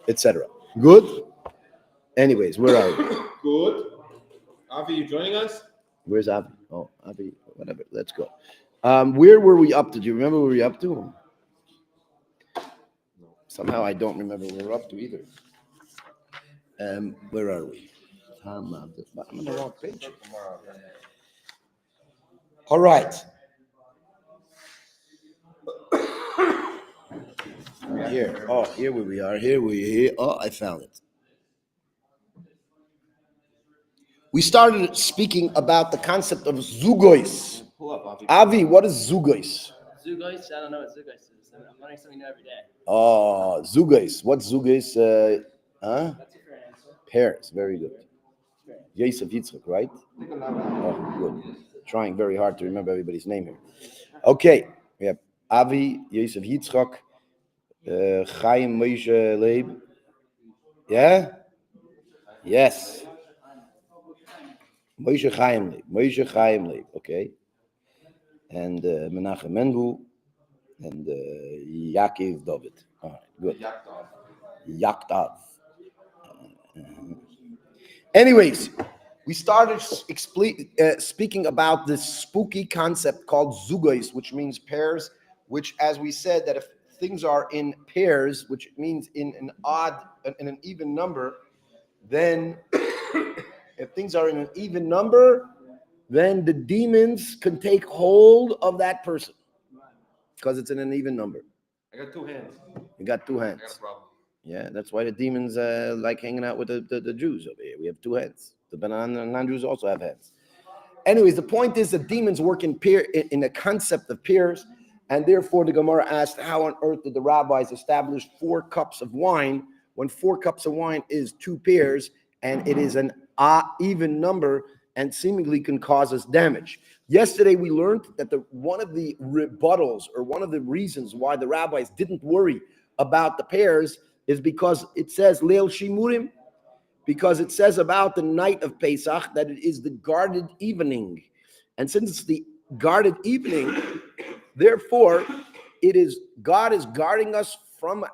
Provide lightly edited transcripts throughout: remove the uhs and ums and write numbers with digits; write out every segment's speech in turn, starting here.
etc. Good? Anyways, where are we? Good. Avi, you joining us? Where's Avi? Oh, Avi, whatever. Let's go. Where were we up to? Do you remember where we were up to? Somehow I don't remember where we're up to either. Where are we? I'm on the wrong page. All right. Here. Oh, here we are. Here. Oh, I found it. We started speaking about the concept of zugois. Avi, what is zugois? Zugois? I don't know what zugois is. I'm learning something new every day. Oh, zugois. What's zugois? That's a fair answer. Pears. Very good. Yosef Yitzchak, right? Oh, good. Trying very hard to remember everybody's name here. Okay. We have Avi, Yosef Yitzchak, Chaim Moshe Leib. Yeah? Yes. Moshe Chaim Leib. Okay. And Menachem Mendel and Yaakov David. All right, good. Yaktav. Anyways, we started speaking about this spooky concept called zugois, which means pairs, which, as we said, that if things are in pairs, which means in an even number, then if things are in an even number, then the demons can take hold of that person because it's in an even number. I got two hands. You got two hands. I got a problem. Yeah, that's why the demons like hanging out with the Jews over here. We have two hands. The non-Jews also have hands. Anyways, the point is that demons work in a concept of pairs, and therefore the Gemara asked, how on earth did the rabbis establish 4 cups of wine when 4 cups of wine is 2 pairs and it is an even number and seemingly can cause us damage? Yesterday we learned that one of the rebuttals or one of the reasons why the rabbis didn't worry about the pairs is because it says Leil Shimurim, because it says about the night of Pesach that it is the guarded evening. And since it's the guarded evening, therefore God is guarding us from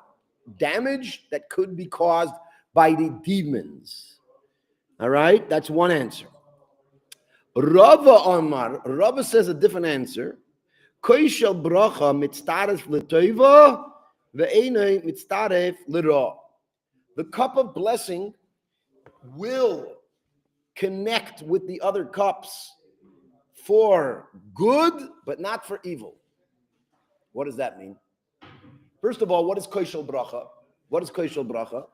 damage that could be caused by the demons. All right, that's one answer. Rava says a different answer. Koishel bracha mitztaref l'toiva ve'enei mitztaref l'ra. The cup of blessing will connect with the other cups for good, but not for evil. What does that mean? First of all, what is koishel bracha? What is koishel bracha?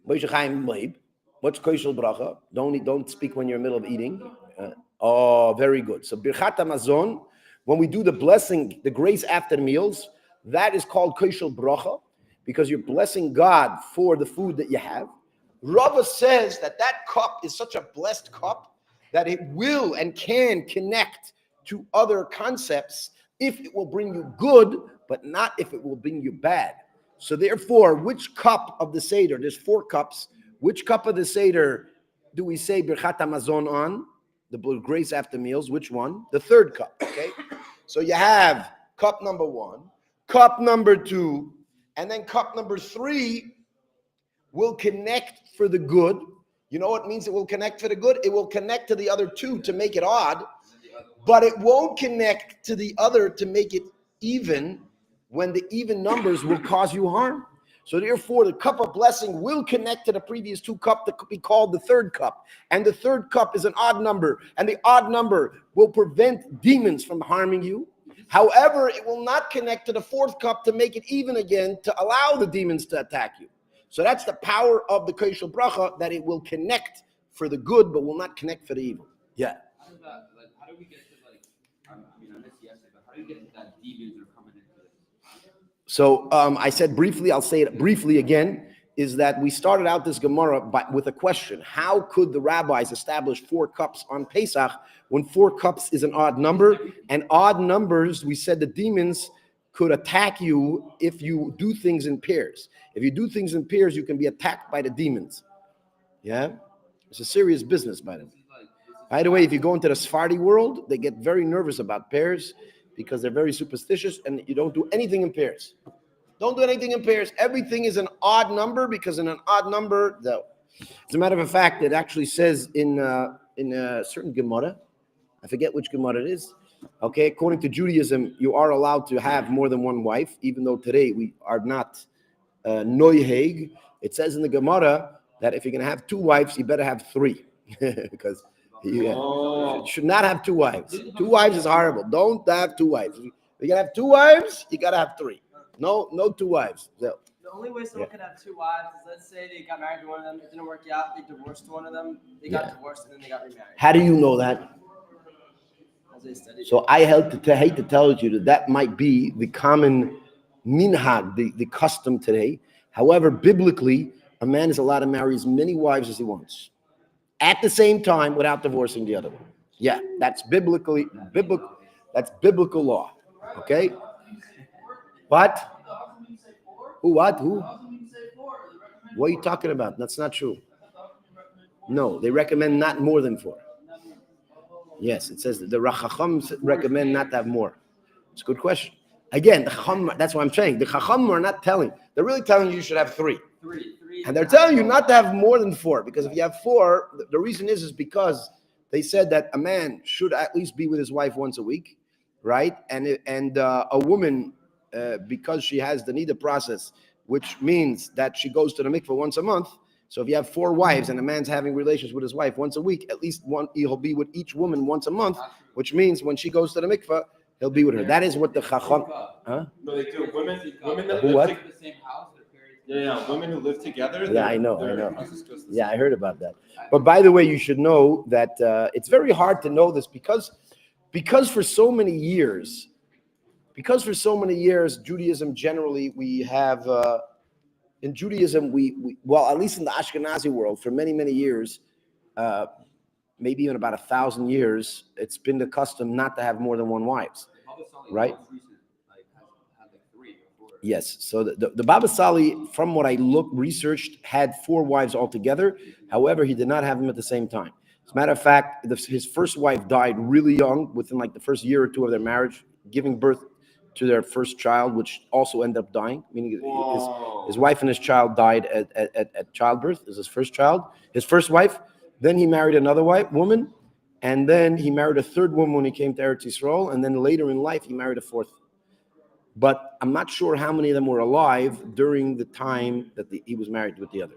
Moshe Chaim Leib. What's koishel bracha? Don't speak when you're in the middle of eating. Very good. So birchat hamazon, when we do the blessing, the grace after meals, that is called koishel bracha because you're blessing God for the food that you have. Rava says that cup is such a blessed cup that it will and can connect to other concepts if it will bring you good, but not if it will bring you bad. So therefore, which cup of the Seder, there's 4 cups, which cup of the Seder do we say Birchat Hamazon on? The grace after meals, which one? The 3rd cup, okay? So you have cup number 1, cup number 2, and then cup number 3 will connect for the good. You know what it means it will connect for the good? It will connect to the other 2 to make it odd, but it won't connect to the other to make it even when the even numbers will cause you harm. So therefore, the cup of blessing will connect to the previous 2 cups that could be called the 3rd cup. And the 3rd cup is an odd number, and the odd number will prevent demons from harming you. However, it will not connect to the 4th cup to make it even again, to allow the demons to attack you. So that's the power of the koishel bracha, that it will connect for the good, but will not connect for the evil. Yeah. How do we get to I missed yesterday, but how do you get to that demons are coming into this? So I said briefly, I'll say it briefly again, is that we started out this Gemara with a question. How could the rabbis establish 4 cups on Pesach when 4 cups is an odd number? And odd numbers, we said the demons could attack you if you do things in pairs. If you do things in pairs, you can be attacked by the demons. Yeah? It's a serious business, by the way. By the way, if you go into the Sephardi world, they get very nervous about pairs because they're very superstitious and you don't do anything in pairs. Don't do anything in pairs. Everything is an odd number because in an odd number, though. As a matter of fact, it actually says in a certain Gemara, I forget which Gemara it is. Okay, according to Judaism, you are allowed to have more than one wife, even though today we are not noiheg. It says in the Gemara that if you're going to have two wives, you better have three, because you should not have two wives. Two wives is horrible. Don't have two wives. If you're going to have two wives, you got to have three. No two wives. So, The only way someone could have two wives is, let's say they got married to one of them, it didn't work out, they divorced one of them, they got divorced, and then they got remarried. how do you know that? As they studied. So I hate to tell you that might be the common minhag, the custom today. However, biblically, a man is allowed to marry as many wives as he wants at the same time without divorcing the other one. Yeah, that's biblical law. Okay? But who? What are you talking about? That's not true. No, they recommend not more than 4. Yes, it says that the Chacham recommend not to have more. It's a good question. Again, the Chacham, that's what I'm saying. The Chacham are not telling. They're really telling you should have 3. And they're telling you not to have more than 4, because if you have 4, the reason is because they said that a man should at least be with his wife once a week, right? And a woman, because she has the nida process, which means that she goes to the mikveh once a month. So if you have 4 wives and a man's having relations with his wife once a week, at least he'll be with each woman once a month, which means when she goes to the mikveh, he'll be with her. That is what the Chacham. Huh? No, they do. Women that Who, live what? in the same house. Yeah, women who live together. Yeah, I know. Yeah, I heard about that. But by the way, you should know that it's very hard to know this because for so many years, Judaism generally, we have, in Judaism, we well, at least in the Ashkenazi world, for many, many years, maybe even about 1,000 years, it's been the custom not to have more than one wives, right? Yes. So the Baba Sali, from what I researched, had 4 wives altogether. However, he did not have them at the same time. As a matter of fact, his first wife died really young, within like the first year or 2 of their marriage, giving birth to their first child, which also ended up dying. Meaning his wife and his child died at childbirth. Is his first child, his first wife. Then he married another woman, and then he married a 3rd woman when he came to Eretz Yisrael, and then later in life he married a 4th. But I'm not sure how many of them were alive during the time that he was married with the other.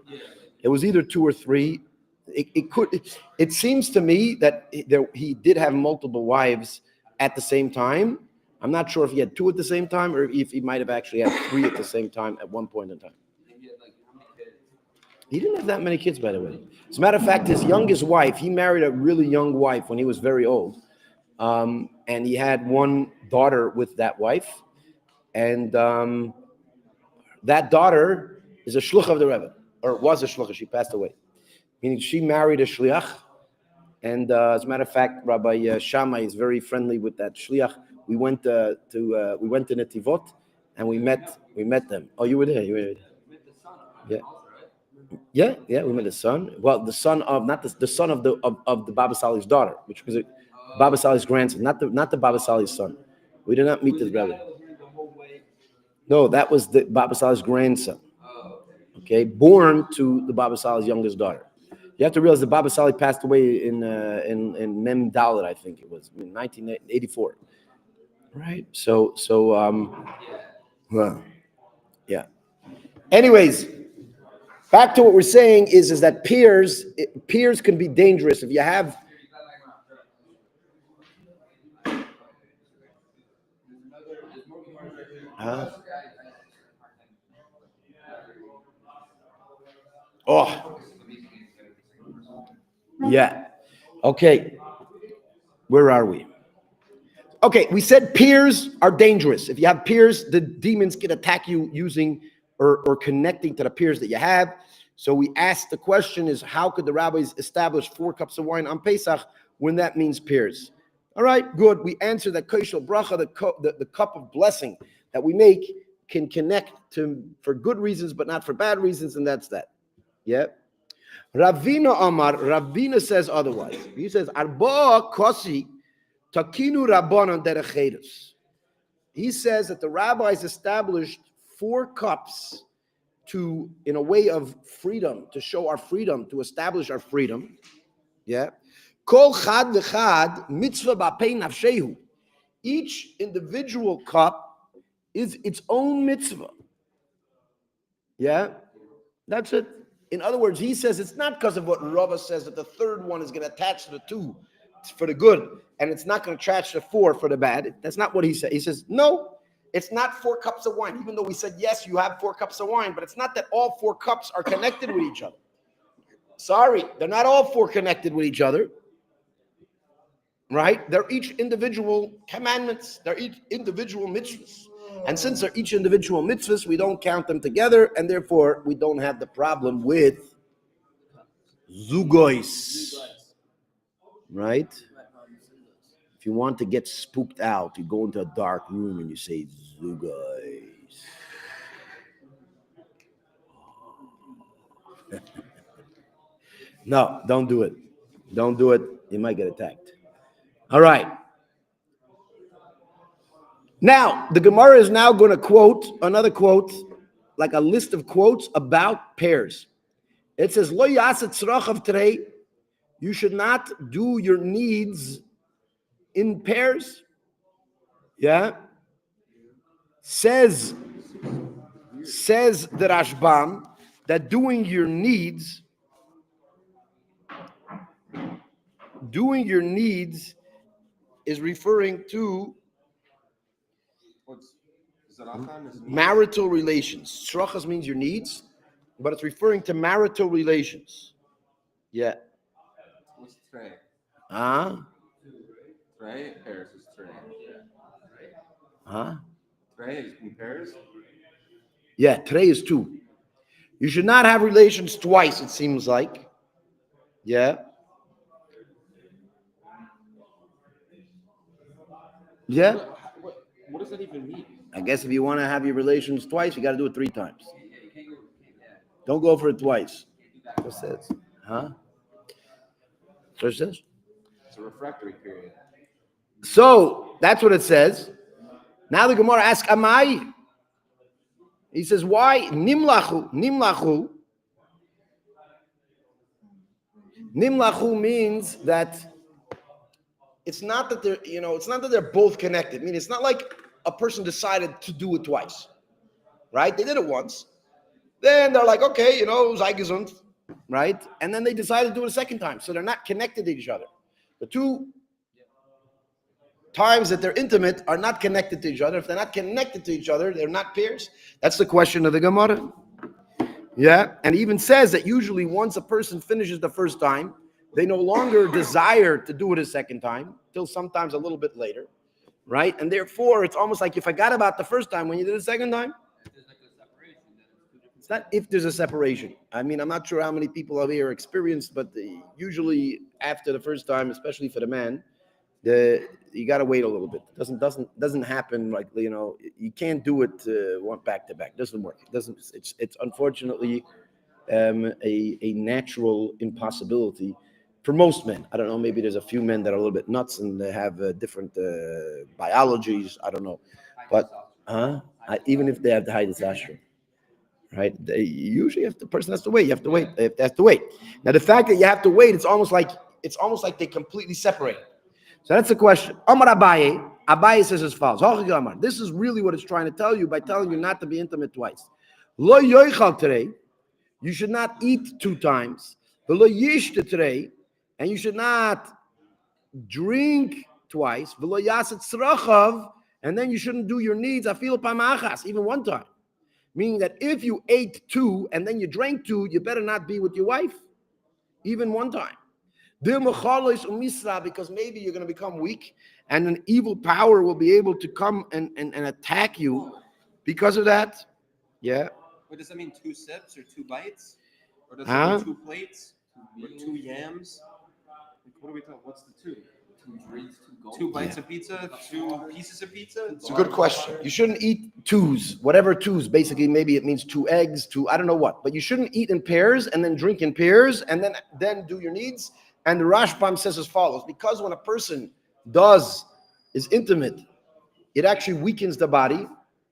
It was either 2 or 3. It seems to me that he did have multiple wives at the same time. I'm not sure if he had 2 at the same time or if he might have actually had 3 at the same time at one point in time. He didn't have that many kids, by the way. As a matter of fact, his youngest wife, he married a really young wife when he was very old. And he had 1 daughter with that wife. And that daughter is a shluch of the Rebbe, or was a shluch. She passed away. Meaning she married a shliach. And as a matter of fact, Rabbi Shammai is very friendly with that shliach. We went to Netivot, and we met them. Oh, you were there. Yeah. We met the son. Well, the son of the son of the Baba Sali's daughter, which was Baba Sali's grandson, not the Baba Sali's son. We did not meet his brother. No, that was the Baba Sali's grandson. Okay, born to the Baba Sali's youngest daughter. You have to realize the Baba Sali passed away in Mem Dalet, I think it was, in 1984. Right. So yeah. Anyways, back to what we're saying is that peers can be dangerous if you have. Oh, yeah. Okay. Where are we? Okay, we said peers are dangerous. If you have peers, the demons can attack you using or connecting to the peers that you have. So we asked the question is, how could the rabbis establish 4 cups of wine on Pesach when that means peers? All right, good. We answered that koshel bracha, the cup of blessing that we make can connect to for good reasons, but not for bad reasons, and that's that. Yeah. Ravina Amar, Ravina says otherwise. He says, Arba kosi takinu rabbanon derech. He says that the rabbis established 4 cups in a way of freedom, to show our freedom, to establish our freedom. Yeah. Kol chad v'chad mitzvah b'pei nafshehu. Each individual cup is its own mitzvah. Yeah. That's it. In other words, he says it's not because of what Rava says that the third one is going to attach to the 2 for the good, and it's not going to attach to 4 for the bad. That's not what he said. He says, no, it's not 4 cups of wine, even though we said, yes, you have 4 cups of wine, but it's not that all 4 cups are connected with each other. Sorry, they're not all 4 connected with each other, right? They're each individual commandments. They're each individual mitzvahs. And since they're each individual mitzvahs, we don't count them together, and therefore we don't have the problem with zugois, right? If you want to get spooked out, you go into a dark room and you say zugois. No, don't do it. Don't do it. You might get attacked. All right. Now, the Gemara is now going to quote another quote, like a list of quotes about pairs. It says, Lo yaset tzrachav trei, you should not do your needs in pairs. Yeah. Says the Rashbam that doing your needs is referring to marital relations. Tzrachas means your needs, but it's referring to marital relations. Yeah. What's trey? Trey? Pairs is trey. Trey is in pairs? Yeah, trey is 2. You should not have relations twice, it seems like. Yeah. Yeah. What does that even mean? I guess if you want to have your relations twice, you got to do it 3 times. Don't go for it twice. What says? What it says? It's a refractory period. So that's what it says. Now the Gemara asks, Amai. He says, why? Nimlachu. Nimlachu means that it's not that they're both connected. I mean, it's not like a person decided to do it twice, right? They did it once. Then they're like, okay, sei gesund, right? And then they decided to do it a second time. So they're not connected to each other. The 2 times that they're intimate are not connected to each other. If they're not connected to each other, they're not pairs. That's the question of the Gemara. Yeah. And he even says that usually once a person finishes the first time, they no longer desire to do it a second time, till sometimes a little bit later, right? And therefore, it's almost like you forgot about the first time when you did it the second time. It's not if there's a separation. I mean, I'm not sure how many people out here are experienced, but usually after the first time, especially for the man, you got to wait a little bit. It doesn't happen like, you can't do it one back to back. It doesn't work. It's unfortunately a natural impossibility for most men. I don't know, maybe there's a few men that are a little bit nuts and they have different biologies. I don't know. But even if they have the high testosterone, right? They usually the person has to wait. You have to wait. They have to wait. Now the fact that you have to wait, it's almost like they completely separate. So that's the question. Amar Abaye. Abaye says as follows. This is really what it's trying to tell you by telling you not to be intimate twice. Lo yoichal today. You should not eat 2 times. Lo yishta today. And you should not drink twice. Lo yaset tzrachav. And then you shouldn't do your needs. Afil pamachas. Even 1 time. Meaning that if you ate 2 and then you drank 2, you better not be with your wife. Even 1 time. Because maybe you're going to become weak and an evil power will be able to come and attack you because of that. Yeah. Wait, does that mean 2 sips or 2 bites? Or does that mean 2 plates? Or 2 yams? What are we talking? What's the 2? 2 drinks, 2 gulps. 2 bites of pizza? 2 pieces of pizza? It's a good question. You shouldn't eat 2s, whatever 2s. Basically, maybe it means 2 eggs, 2, I don't know what. But you shouldn't eat in pairs and then drink in pairs and then do your needs. And the Rashbam says as follows, because when a person is intimate, it actually weakens the body.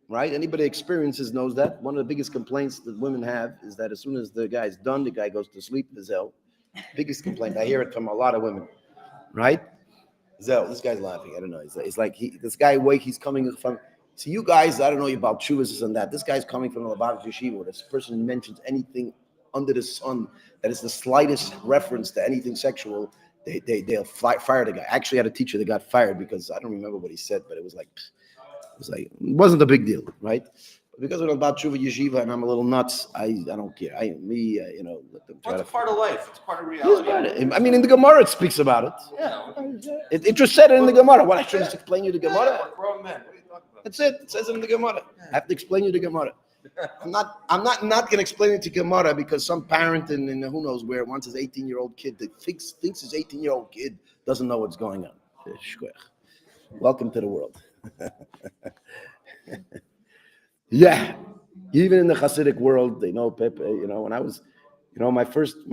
right? Anybody experiences knows that. One of the biggest complaints that women have is that as soon as the guy's done, the guy goes to sleep. The Zell. Biggest complaint. I hear it from a lot of women, right? Zell, this guy's laughing. I don't know. It's like this guy awake. He's coming from. See, you guys, I don't know about chuvas and that. This guy's coming from the Lubavitch Yeshiva. Where this person mentions anything under the sun that is the slightest reference to anything sexual, they'll fire the guy. I actually had a teacher that got fired because I don't remember what he said, but it wasn't a big deal, right? But because I'm about tshuva yeshiva and I'm a little nuts, I don't care. Let them try Well, to. it's part of life. It's part of reality. I mean, in the Gemara it speaks about it. Yeah. It just said it in the Gemara. What, I should just explain you the Gemara? Yeah, we're grown men. What are you talking about? That's it. It says it in the Gemara. I have to explain you the Gemara. I'm not going to explain it to Gemara because some parent in who knows where wants his 18-year-old kid that thinks his 18-year-old kid doesn't know what's going on. Welcome to the world. Yeah, even in the Hasidic world, they know Pepe. When I was, my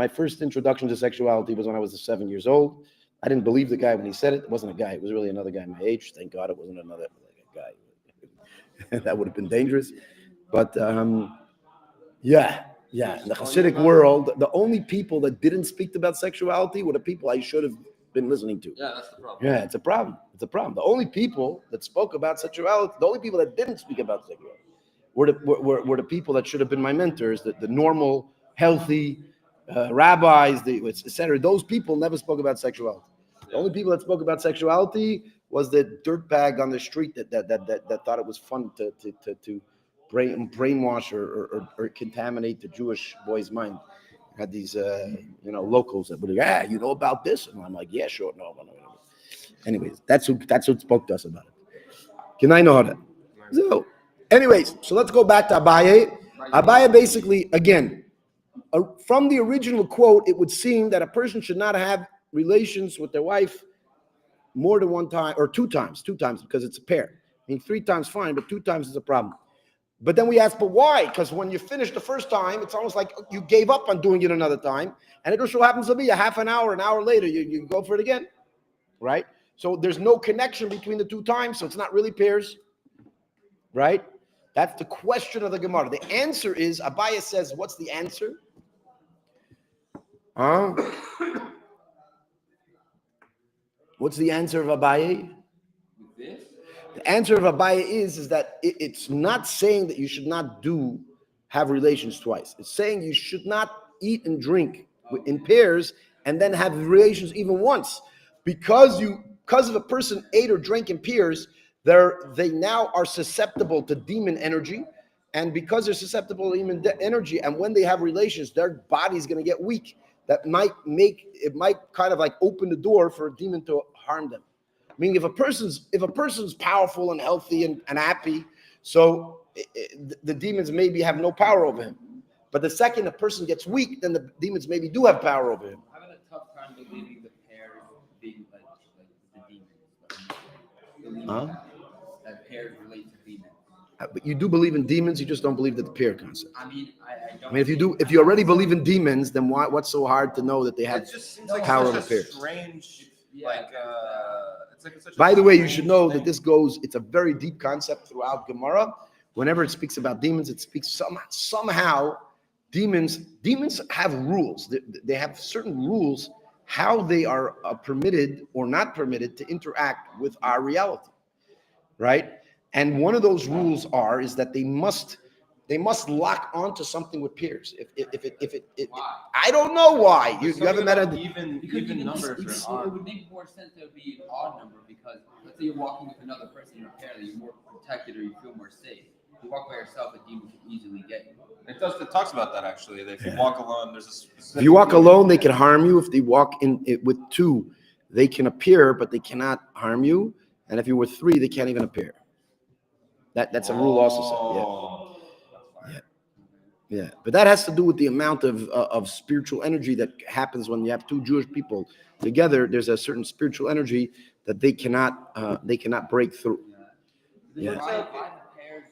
first introduction to sexuality was when I was 7 years old. I didn't believe the guy when he said it. It wasn't a guy. It was really another guy my age. Thank God it wasn't another guy. That would have been dangerous. But in the Hasidic world, the only people that didn't speak about sexuality were the people I should have been listening to. Yeah, that's the problem. Yeah, it's a problem. The only people that spoke about sexuality, the only people that didn't speak about sexuality were the people that should have been my mentors, the normal, healthy rabbis, etc. Those people never spoke about sexuality. The only people that spoke about sexuality was the dirtbag on the street that thought it was fun to brainwash or contaminate the Jewish boy's mind. Had these locals that were like, you know about this? And I'm like, yeah, sure, no. Anyways, that's who spoke to us about it. Can I know that? So, anyways, so let's go back to Abaye. Abaye basically, again, from the original quote, it would seem that a person should not have relations with their wife more than one time or two times because it's a pair. I mean, 3 times fine, but 2 times is a problem. But then we ask, but why? Because when you finish the first time, it's almost like you gave up on doing it another time. And it just so happens to be a half an hour later, you go for it again, right? So there's no connection between the 2 times, so it's not really pairs, right? That's the question of the Gemara. The answer is, Abaye says, what's the answer? What's the answer of Abaye? This? The answer of Abaye is that it's not saying that you should not have relations twice. It's saying you should not eat and drink in pairs and then have relations even once. Because if a person ate or drank in pairs, they now are susceptible to demon energy. And because they're susceptible to demon energy, and when they have relations, their body's going to get weak. That might kind of like open the door for a demon to harm them. Meaning, if a person's powerful and healthy and happy, so the demons maybe have no power over him. But the second a person gets weak, then the demons maybe do have power over him. I'm having a tough time believing the pairs being like the demons. That pairs relate to demons. But you do believe in demons, you just don't believe that the pair concept. I mean, I don't. I mean, if you already believe in demons, then what's so hard to know that they have It just seems like power such over a pairs? strange, it's like such a By the way, you should strange know thing. that it's a very deep concept throughout Gemara. Whenever it speaks about demons, it speaks somehow demons have rules. They have certain rules how they are permitted or not permitted to interact with our reality, right? And one of those rules is that they must lock onto something with pairs. If I don't know why. You haven't met a even numbers it are odd. would make more sense that it would be an odd number because let's say you're walking with another person in a pair that you're more protected or you feel more safe. If you walk by yourself, a demon can easily get you. It talks about that actually. That if you walk alone, there's a specific. If you walk alone, they can harm you. If they walk in it with 2, they can appear, but they cannot harm you. And if you're with 3, they can't even appear. That's a rule also. Yeah. But that has to do with the amount of spiritual energy that happens when you have 2 Jewish people together. There's a certain spiritual energy that they cannot break through. Yeah. Why the pairs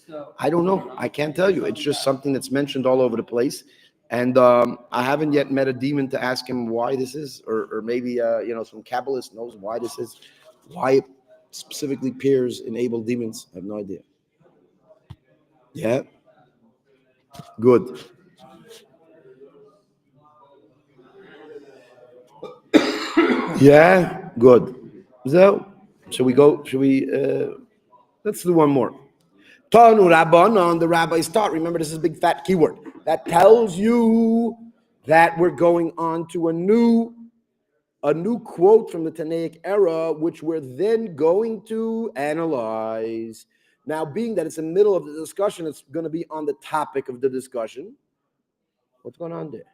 though? I don't know. I can't tell you. It's just something that's mentioned all over the place. And I haven't yet met a demon to ask him why this is, or maybe some Kabbalist knows why this is, why specifically peers enable demons? I have no idea. Yeah. Good. Yeah. Good. So, should we go? Should we? Let's do one more. Tanu Rabbanon, the rabbis taught. Remember, this is a big fat keyword that tells you that we're going on to a new quote from the Tanaic era, which we're then going to analyze. Now, being that it's in the middle of the discussion, it's going to be on the topic of the discussion. What's going on there?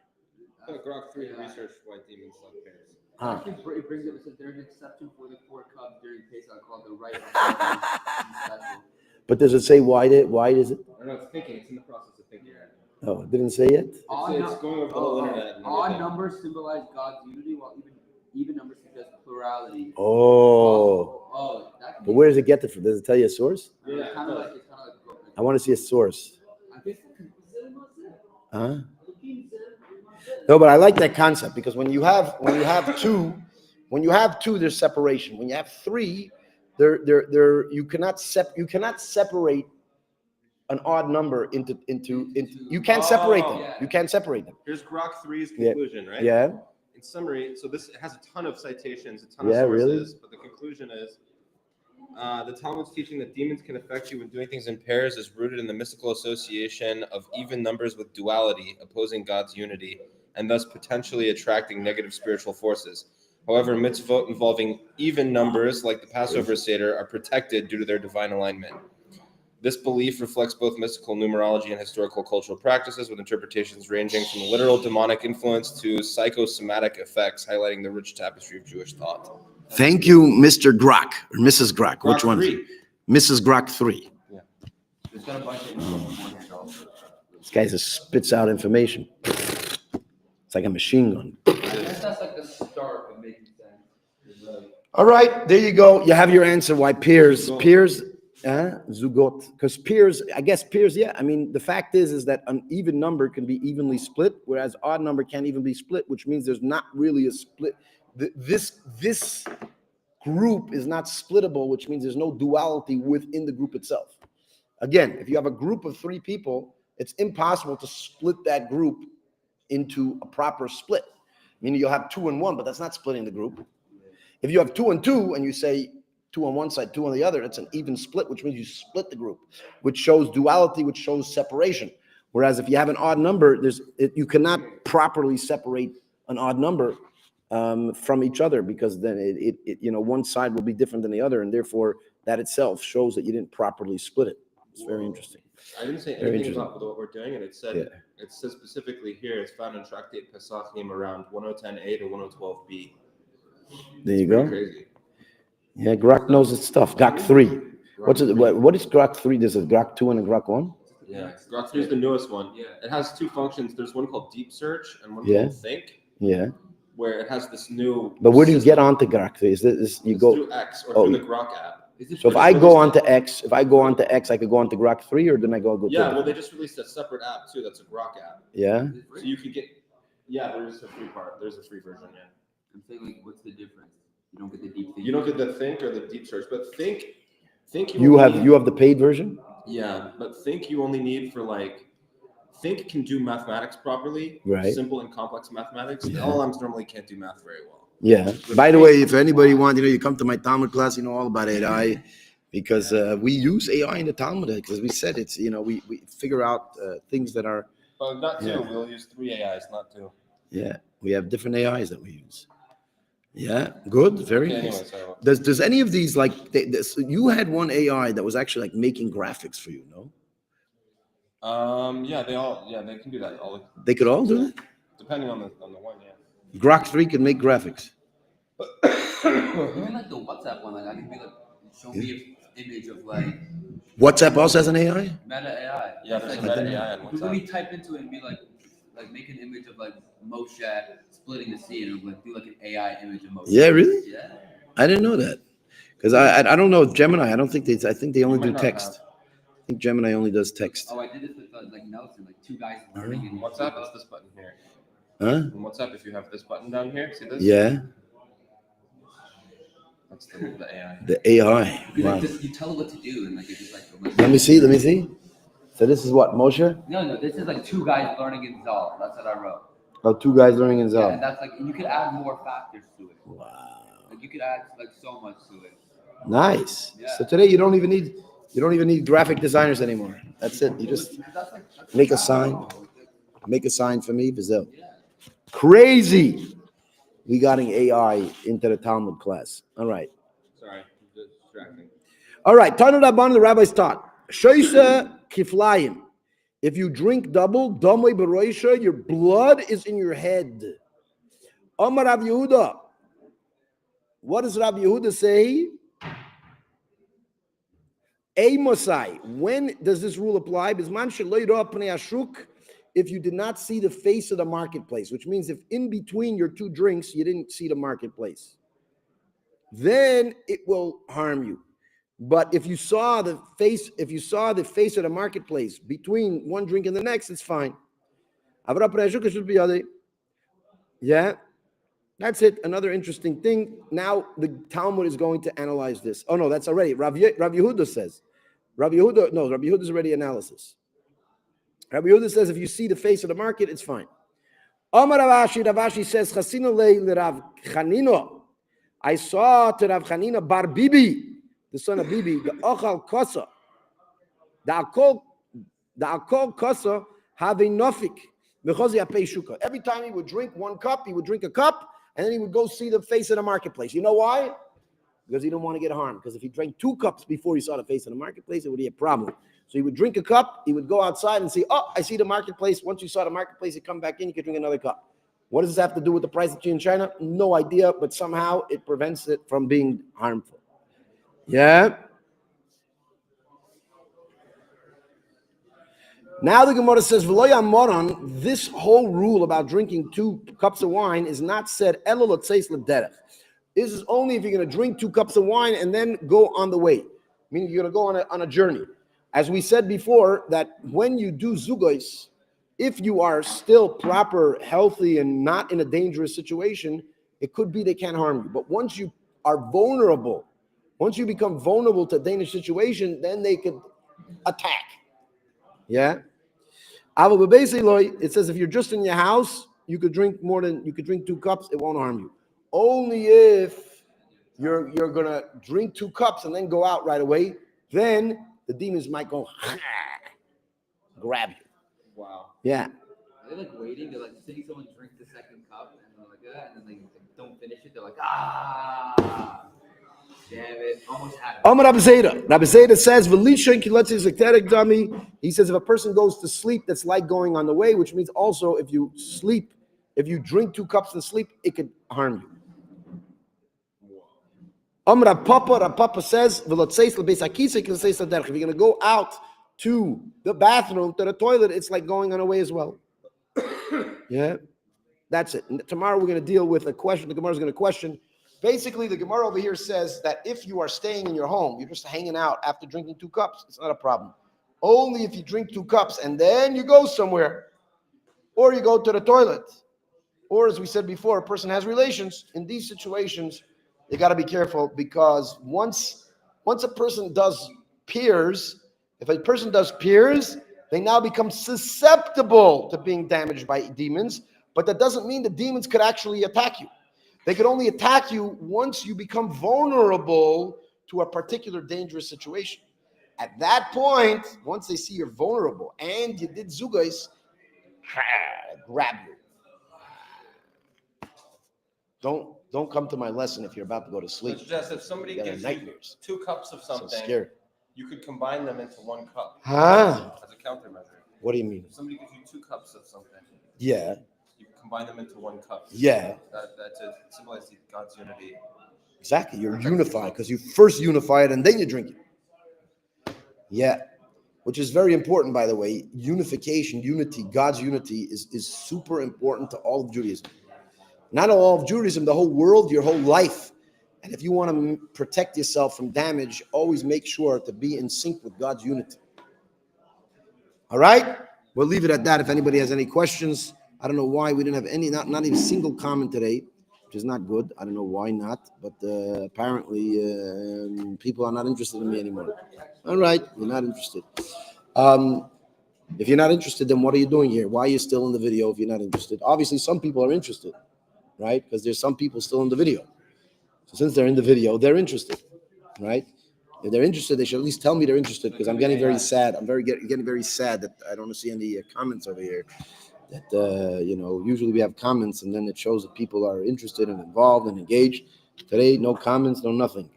Grok 3 researched why demons love pears. Actually, it brings up, it says there's an exception for the 4 cubs during Pesach called the right of special. But does it say why? Why is it? I don't know, it's thinking. It's in the process of thinking right now. Oh, it didn't say yet? It's going over the whole internet. And Odd everything. numbers symbolize God's unity, while even numbers suggest plurality. Oh. That can But where does it get it from? Does it tell you a source? Yeah, it's kind of like I want to see a source. I guess Huh? No, but I like that concept because when you have two, there's separation. When you have three, you cannot separate an odd number into you can't separate them. Yeah. You can't separate them. Here's Grok 3's conclusion, right? Yeah. In summary, so this has a ton of citations, a ton of sources, really? but the conclusion is the Talmud's teaching that demons can affect you when doing things in pairs is rooted in the mystical association of even numbers with duality, opposing God's unity, and thus potentially attracting negative spiritual forces. However, mitzvot involving even numbers, like the Passover Seder, are protected due to their divine alignment. This belief reflects both mystical numerology and historical cultural practices, with interpretations ranging from literal demonic influence to psychosomatic effects, highlighting the rich tapestry of Jewish thought. Thank you, Mr. Grok or Mrs. Grok. Grok Which one? 3. Mrs. Grok 3. Yeah. there's got a bunch of info. This guy just spits out information. It's like a machine gun. I guess that's like the start of making sense. All right, there you go. You have your answer. Why peers? Zugot. Because peers, I guess peers, yeah. I mean, the fact is that an even number can be evenly split, whereas odd number can't even be split, which means there's not really a split. This group is not splittable, which means there's no duality within the group itself. Again, if you have a group of 3 people, it's impossible to split that group into a proper split. Meaning you'll have 2 and 1, but that's not splitting the group. If you have 2 and 2 and you say 2 on one side, 2 on the other, that's an even split, which means you split the group, which shows duality, which shows separation. Whereas if you have an odd number, you cannot properly separate an odd number from each other, because then one side will be different than the other, and therefore that itself shows that you didn't properly split it. It's very interesting. I didn't say anything about what we're doing, and it says specifically here, it's found in Tractate Pesachim around 110A to 112B. There you go. Crazy. Yeah, Grok knows its stuff. Grok 3. What's it? What is Grok 3? There's a Grok 2 and a Grok 1? Yeah, Grok 3 is the newest one. Yeah. It has 2 functions. There's one called Deep Search and one called Think. Yeah. Where it has this new. But where do you get onto Grok 3? Is this you go through X or through the Grok app? So if I go onto X, I could go onto Grok 3, or then I go Yeah, well, they just released a separate app too. That's a Grok app. Yeah. So you can get. Yeah, there's a free part. There's a free version. Yeah. I'm saying, like, what's the difference? You don't get the deep think. You don't get the Think or the Deep Search, but Think you have the paid version. Yeah, but Think you only need for like. Think can do mathematics properly. Right. Simple and complex mathematics. Yeah. LLMs normally can't do math very well. Yeah. By the way, if anybody wants, you come to my Talmud class, you know all about AI, because we use AI in the Talmud, because we said it's, we figure out things that are. But not 2. Yeah. We'll use 3 AIs, not 2. Yeah, we have different AIs that we use. Yeah, good, very Okay, nice. anyway, Does any of these you had one AI that was actually like making graphics for you, no? Yeah, they can do that. They could all do that? Depending on the one, yeah. Grok 3 can make graphics. Even like the WhatsApp one, like I can be like, show me an image of like WhatsApp also has an AI? Meta AI. Yeah, there's like, a Meta AI on you can WhatsApp. type into it and be like make an image of like Moshe splitting the sea, and it'll like do like an AI image of Moshe. Yeah, really? Yeah. I didn't know that. Because I don't know if Gemini, I think they only do might not text. I think Gemini only does text. Oh, I did this with like Nelson, like 2 guys learning in WhatsApp is this button here. Huh? In WhatsApp, if you have this button down here, see this? Yeah. That's the AI. The AI. You, Wow. you tell it what to do, and like it's just like. Let me see. So this is what, Moshe? No, this is like two guys learning in Zal. That's what I wrote. Oh, two guys learning in Yeah, Zal. and that's like you could add more factors to it. Wow. Like you could add like so much to it. Nice. Yeah. So today you don't even need graphic designers anymore. That's it. You just That's make a sign. Make a sign for me, Brazil. Yeah. Crazy. We got an AI into the Talmud class. All right. Sorry, distracting. All right. Tanu Rabban, the rabbis taught. Shoisha kiflayim. If you drink double, damoi beroisha, your blood is in your head. Omar Rav Yehuda. What does Rabbi Yehuda say? Mosai. When does this rule apply? Bisman shelo yirah pnei hashuk. If you did not see the face of the marketplace, which means if in between your two drinks you didn't see the marketplace, then it will harm you. But if you saw the face of the marketplace between one drink and the next, it's fine. Yeah, that's it. Another interesting thing. Now the Talmud is going to analyze this. Oh no, that's already Rabbi Yehuda says. Rabbi Yehuda's already analysis. Rabbi Yehuda says if you see the face of the market, it's fine. Omar Ravashi says, Chasina le Rav Chanino. I saw to Rav Chanina bar Bibi, the son of Bibi, the Ochal Kosa, the Akol Kosa have a nofik. Every time he would drink one cup, he would drink a cup, and then he would go see the face of the marketplace. You know why? Because he didn't want to get harmed. Because if he drank 2 cups before he saw the face of the marketplace, it would be a problem. So he would drink a cup, he would go outside and see, oh, I see the marketplace. Once you saw the marketplace, you come back in, you can drink another cup. What does this have to do with the price of tea in China? No idea, but somehow it prevents it from being harmful. Yeah? Now the Gemara says, V'lo Moron, this whole rule about drinking 2 cups of wine is not said, Elo l'tzeis l'derech. This is only if you're going to drink 2 cups of wine and then go on the way. Meaning you're going to go on a journey. As we said before, that when you do zugos, if you are still proper, healthy, and not in a dangerous situation, it could be they can't harm you. But once you are vulnerable, once you become vulnerable to a dangerous situation, then they could attack. Yeah? It says if you're just in your house, you could drink 2 cups, it won't harm you. Only if you're gonna drink 2 cups and then go out right away, then the demons might go grab you. Wow. Yeah. Are they like waiting? They're like seeing someone drink the second cup and they're like, and then they don't finish it. They're like, damn it, almost had it. Amar Rabbi Zeda. Rabbi Zeda says, he says if a person goes to sleep, that's like going on the way, which means also if you drink 2 cups and sleep, it could harm you. Amar Papa says, if you're going to go out to the bathroom, to the toilet, it's like going on a way as well. Yeah, that's it. And tomorrow we're going to deal with a question. The Gemara is going to question. Basically, the Gemara over here says that if you are staying in your home, you're just hanging out after drinking 2 cups, it's not a problem. Only if you drink 2 cups and then you go somewhere, or you go to the toilet, or as we said before, a person has relations. In these situations, you got to be careful because once a person does peers, if a person does peers, they now become susceptible to being damaged by demons. But that doesn't mean the demons could actually attack you. They could only attack you once you become vulnerable to a particular dangerous situation. At that point, once they see you're vulnerable and you did zugais, grab you. Don't come to my lesson if you're about to go to sleep. So just if somebody gives nightmares. you 2 cups of something, So scared. you could combine them into 1 cup. Huh? As a countermeasure. What do you mean? If somebody gives you 2 cups of something, Yeah. you can combine them into 1 cup. Yeah. That to symbolize God's unity. Exactly. You're unified because you first unify it and then you drink it. Yeah. Which is very important, by the way. Unification, unity, God's unity is super important to all of Judaism. Not all of Judaism, the whole world, your whole life. And if you want to protect yourself from damage, always make sure to be in sync with God's unity. All right? We'll leave it at that. If anybody has any questions, I don't know why we didn't have any, not even a single comment today. which is not good. I don't know why not, but apparently people are not interested in me anymore. All right, you're not interested. If you're not interested, then what are you doing here? Why are you still in the video if you're not interested? Obviously, some people are interested, right? Because there's some people still in the video. So since they're in the video, they're interested, right? If they're interested, they should at least tell me they're interested, because I'm getting very sad. I'm getting very sad that I don't see any comments over here. That usually we have comments, and then it shows that people are interested and involved and engaged. Today, no comments, no nothing.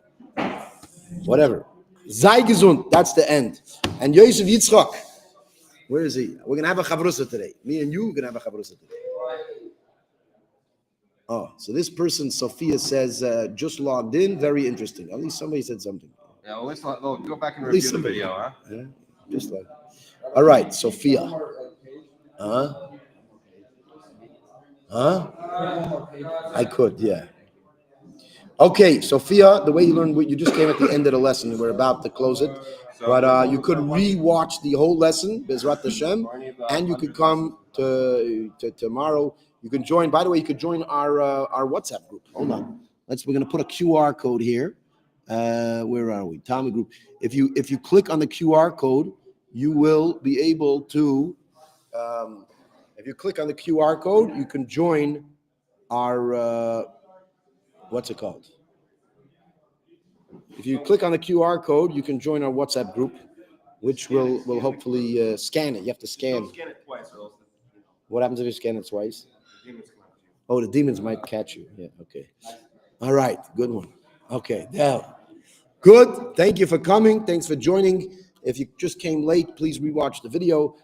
Whatever. Sei gesund. That's the end. And Yosef Yitzchak, where is he? We're gonna have a chavrusa today. Me and you are gonna have a chavrusa today. Oh, so this person, Sophia, says just logged in. Very interesting. At least somebody said something. Yeah, well, let's go back and review the video, huh? Yeah, just like. All right, Sophia. I could, yeah. Okay, Sophia, the way you learned, you just came at the end of the lesson. We're about to close it. But you could re-watch the whole lesson, Bezrat Hashem, and you could come to tomorrow. You can join, by the way, you could join our WhatsApp group. Hold on. We're going to put a QR code here. Where are we? Talmud group. If you click on the QR code, you will be able to, if you click on the QR code, you can join our, what's it called? If you click on the QR code, you can join our WhatsApp group, which will hopefully scan it. You have to scan. Don't scan it twice, or else What happens if you scan it twice? the demons come after you. Oh, the demons might catch you. Yeah, okay. All right, good one. Okay, now, good. Thank you for coming. Thanks for joining. If you just came late, please rewatch the video.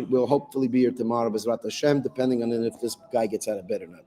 We'll hopefully be here tomorrow, Bezrat Hashem, depending on if this guy gets out of bed or not.